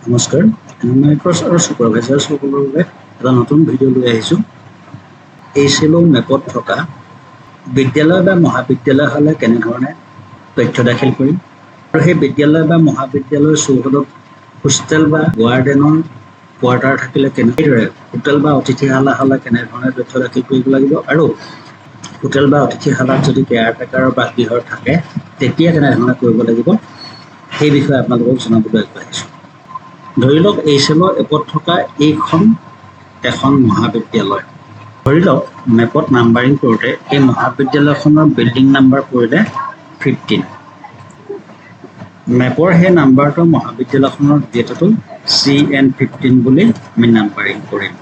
নমস্কাৰ, এনুমেৰেটৰ্ছ আৰু ছুপাৰভাইজাৰ্ছসকলৰ বাবে এটা নতুন ভিডিঅ' লৈ আহিছোঁ। HLO মেপত থকা বিদ্যালয় বা মহাবিদ্যালয় হ'লে কেনেধৰণে তথ্য দাখিল কৰিম আৰু সেই বিদ্যালয় বা মহাবিদ্যালয়ৰ চৌহদত হোষ্টেল বা ৱাৰ্ডেনৰ কোৱাৰ্টাৰ থাকিলে কেনেদৰে হোটেল বা অতিথিশালা হ'লে কেনেধৰণে তথ্য দাখিল কৰিব লাগিব আৰু হোটেল বা অতিথিশালাত যদি কেয়াৰটেকাৰৰ বাসগৃহ থাকে তেতিয়া কেনেধৰণে কৰিব লাগিব সেই বিষয়ে আপোনালোকক জনাবলৈ আগবাঢ়িছোঁ। ধৰি লওক HLO এপত থকা এইখন এখন মহাবিদ্যালয়। ধৰি লওক মেপত নাম্বাৰিং কৰোঁতে এই মহাবিদ্যালয়খনৰ বিল্ডিং নাম্বাৰ পৰিলে 15। মেপৰ সেই নাম্বাৰটো মহাবিদ্যালয়খনৰ ডেটাটো CN15 বুলি আমি নাম্বাৰিং কৰিম।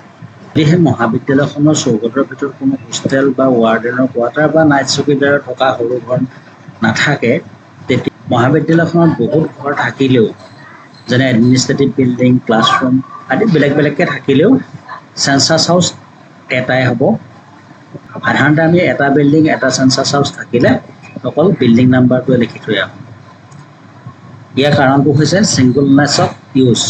যদিহে মহাবিদ্যালয়খনৰ চৌহদৰ ভিতৰত কোনো হোষ্টেল বা ৱাৰ্ডেনৰ কোৱাৰ্টাৰ বা নাইট চকীদাৰ থকা সৰু ঘৰ নাথাকে, তেতিয়া মহাবিদ্যালয়খনত বহুত ঘৰ থাকিলেও যেনে এডমিনিষ্ট্ৰেটিভ বিল্ডিং, ক্লাছৰুম আদি বেলেগ বেলেগকৈ থাকিলেও চেঞ্চাছ হাউচ এটাই হ'ব। সাধাৰণতে আমি এটা বিল্ডিং এটা চেঞ্চাছ হাউচ থাকিলে অকল বিল্ডিং নাম্বাৰটোৱে লিখি থৈ আহোঁ। ইয়াৰ কাৰণটো হৈছে ছিংগুলনেছ অফ ইউজ।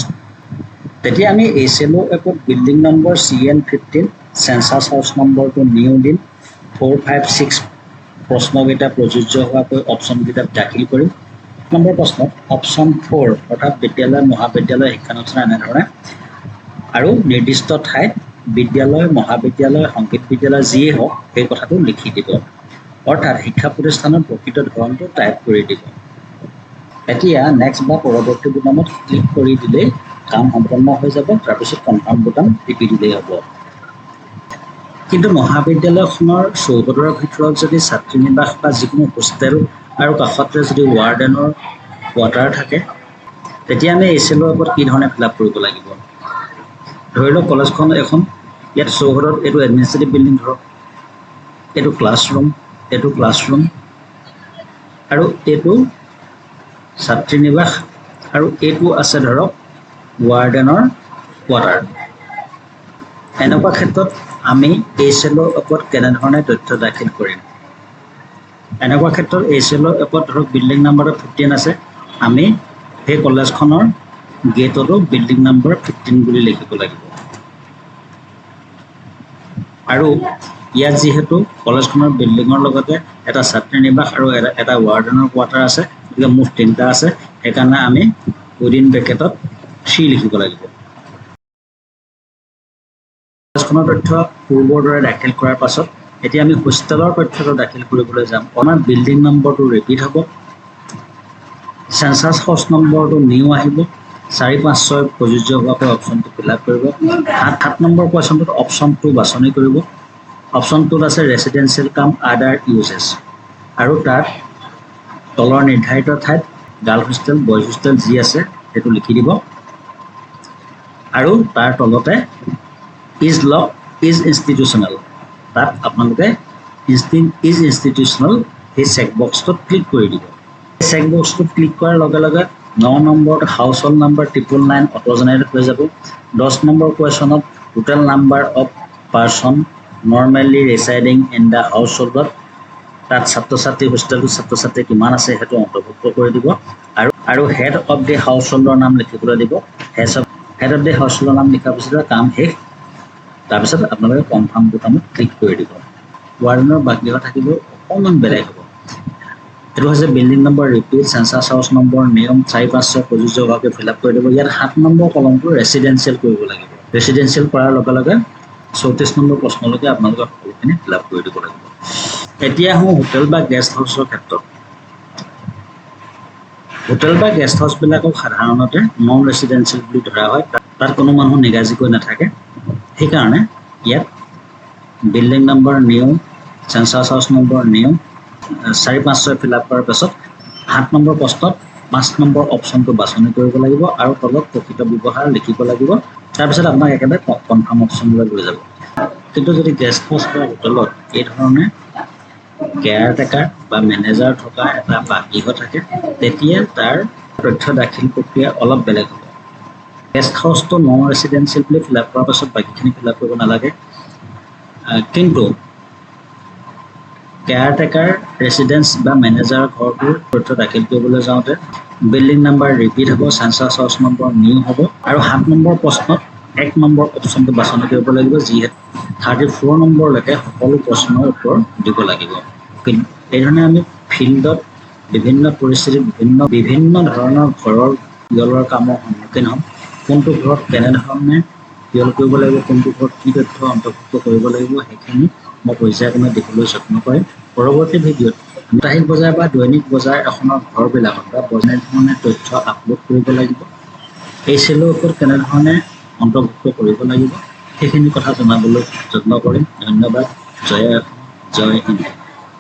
তেতিয়া আমি HLO এপত building number CN15, census house নম্বৰটো নিউ দিম, 456 প্ৰশ্নকেইটা প্ৰযোজ্য হোৱাকৈ অপশ্যনকেইটাত দাখিল কৰিম। নম্বৰ প্ৰশ্নত অপশ্যন 4 অৰ্থাৎ বিদ্যালয় মহাবিদ্যালয় শিক্ষানুষ্ঠান এনেধৰণে আৰু নিৰ্দিষ্ট ঠাইত বিদ্যালয় মহাবিদ্যালয় সংগীত বিদ্যালয় যিয়ে হওক সেই কথাটো লিখি দিব, অৰ্থাৎ শিক্ষা প্ৰতিষ্ঠানৰ প্ৰকৃত ধৰণটো টাইপ কৰি দিব। এতিয়া নেক্সট বা পৰৱৰ্তী বুটামত ক্লিক কৰি দিলেই কাম সম্পন্ন হৈ যাব। তাৰপিছত কনফাৰ্ম বুটাম টিপি দিলেই হ'ব। কিন্তু মহাবিদ্যালয়খনৰ চৌহদৰ ভিতৰত যদি ছাত্ৰী নিবাস বা যিকোনো হোষ্টেল আৰু কাষতে যদি ৱাৰ্ডেনৰ কোৱাৰ্টাৰ থাকে তেতিয়া আমি HLO এপত কি ধৰণে ফিল আপ কৰিব লাগিব। ধৰি লওক কলেজখন এখন, ইয়াত চৌহদত এইটো এডমিনিষ্ট্ৰেটিভ বিল্ডিং ধৰক, এইটো ক্লাছৰুম আৰু এইটো ছাত্ৰী নিবাস আৰু এইটো আছে ধৰক ৱাৰ্ডেনৰ কোৱাৰ্টাৰ। এনেকুৱা ক্ষেত্ৰত আমি HLO এপত কেনেধৰণে তথ্য দাখিল কৰিম। এনেকুৱা ক্ষেত্ৰত HLO এপত ধৰক বিল্ডিং নাম্বাৰটো 15 আছে, আমি সেই কলেজখনৰ গেটতো বিল্ডিং নম্বৰ 15 বুলি লিখিব লাগিব। আৰু ইয়াত যিহেতু কলেজখনৰ বিল্ডিঙৰ লগতে এটা ছাত্ৰী নিবাস আৰু এটা ৱাৰ্ডেনৰ কোৱাৰ্টাৰ আছে, গতিকে মুঠ 3টা আছে, সেইকাৰণে আমি উইদিন ব্ৰেকেটত 3 লিখিব লাগিব। কলেজখনৰ তথ্য পূৰ্বৰ দৰে দাখিল কৰাৰ পাছত এতিয়া আমি হোষ্টেলৰ তথ্যটো দাখিল কৰিবলৈ যাম। আমাৰ বিল্ডিং নম্বৰটো ৰিপিট হ'ব, চেঞ্চাছ হাউচ নম্বৰটো নিউ আহিব, 456 প্ৰযোজ্য হোৱাকৈ অপশ্যনটো ফিল আপ কৰিব। 7 নম্বৰ কুৱেশ্যনটোত অপশ্যন 2 বাছনি কৰিব। অপশ্যন 2ত আছে ৰেচিডেঞ্চিয়েল কাম আদাৰ ইউজেছ আৰু তাত তলৰ নিৰ্ধাৰিত ঠাইত গাৰ্লছ হোষ্টেল বইজ হোষ্টেল যি আছে সেইটো লিখি দিব আৰু তাৰ তলতে ইজ ইনষ্টিটিউচনেল, তাত আপোনালোকে ইজ ইনষ্টিটিউচনেল সেই চেকবক্সটোত ক্লিক কৰি দিব। চেকবক্সটোত ক্লিক কৰাৰ লগে লগে 9 নম্বৰত household number 999 auto generate হৈ যাব। 10 নম্বৰ কুৱেশ্যনত total number of person normally residing in the হাউচ হোল্ডত তাত ছাত্ৰ ছাত্ৰী হোষ্টেলটো ছাত্ৰ ছাত্ৰী কিমান আছে সেইটো অন্তৰ্ভুক্ত কৰি দিব আৰু হেড অফ দি হাউচ হোল্ডৰ নাম লিখিবলৈ দিব। হেড অফ দি হাউচ হোল্ডৰ নাম লিখাৰ পিছত কাম শেষ। তাৰপিছত আপোনালোকে কনফাৰ্ম বুটামত ক্লিক কৰি দিব। ৱাৰ্ডেনৰ বাসগৃহ থাকিলেও অকণমান বেলেগ হ'ব। এইটো হৈছে building number repeat, census house number নিয়ম 456 প্ৰযোজ্য হোৱাকৈ ফিল আপ কৰি দিব। ইয়াত 7 নম্বৰ কলমটো ৰেচিডেঞ্চিয়েল কৰিব লাগিব। ৰেচিডেঞ্চিয়েল কৰাৰ লগে লগে 34 নম্বৰ প্ৰশ্নলৈকে আপোনালোকে সকলোখিনি ফিল আপ কৰি দিব লাগিব। এতিয়া আহোঁ হোটেল বা গেষ্ট হাউচৰ ক্ষেত্ৰত। হোটেল বা গেষ্ট হাউচবিলাকক সাধাৰণতে নন ৰেচিডেঞ্চিয়েল বুলি ধৰা হয়, তাত কোনো মানুহ নিগাজিকৈ নাথাকে। সেইকাৰণে ইয়াত building number new, census house number new, 456 fill up কৰাৰ পাছত 7 নম্বৰ প্ৰশ্নত 5 নম্বৰ অপশ্যনটো বাছনি কৰিব লাগিব আৰু তলত প্ৰকৃত ব্যৱহাৰ লিখিব লাগিব। তাৰপিছত আপোনাক একেবাৰে কনফাৰ্ম অপশ্যনলৈ লৈ যাব। কিন্তু যদি গেষ্ট হাউচ বা হোটেলত এই ধৰণে কেয়াৰটেকাৰ বা মেনেজাৰ থকা এটা বাসগৃহ থাকে তেতিয়া তাৰ তথ্য দাখিল প্ৰক্ৰিয়া অলপ বেলেগ হ'ব। গেষ্ট হাউচটো নন ৰেচিডেঞ্চিয়েল বুলি ফিল আপ কৰাৰ পাছত বাকীখিনি ফিল আপ কৰিব নালাগে। কিন্তু কেয়াৰটেকাৰ ৰেচিডেন্স বা মেনেজাৰৰ ঘৰটোৰ তথ্য দাখিল কৰিবলৈ যাওঁতে বিল্ডিং নাম্বাৰ ৰিপিট হ'ব, চেঞ্চাছ হাউচ নম্বৰ নিউ হ'ব আৰু 7 নম্বৰ প্ৰশ্নত 1 নম্বৰ অপশ্যনটো বাছনি কৰিব লাগিব, যিহেতু 34 নম্বৰলৈকে সকলো প্ৰশ্নৰ উত্তৰ দিব লাগিব। এইধৰণে আমি ফিল্ডত বিভিন্ন পৰিস্থিতিত বিভিন্ন ধৰণৰ ঘৰৰ পিয়লৰ কামৰ সন্মুখীন হ'ম। কোনটো ঘৰত কেনেধৰণে পিয়ল কৰিব লাগিব, কোনটো ঘৰত কি তথ্য অন্তৰ্ভুক্ত কৰিব লাগিব, সেইখিনি মই পৰ্যায়ক্ৰমে দিবলৈ যত্ন কৰিম। পৰৱৰ্তী ভিডিঅ'ত সাপ্তাহিক বজাৰ বা দৈনিক বজাৰ এখনৰ ঘৰবিলাকত বা কেনেধৰণে তথ্য আপলোড কৰিব লাগিব, এই চেলৰ ওপৰত কেনেধৰণে অন্তৰ্ভুক্ত কৰিব লাগিব, সেইখিনি কথা জনাবলৈ যত্ন কৰিম। ধন্যবাদ। জয় হিন্দ।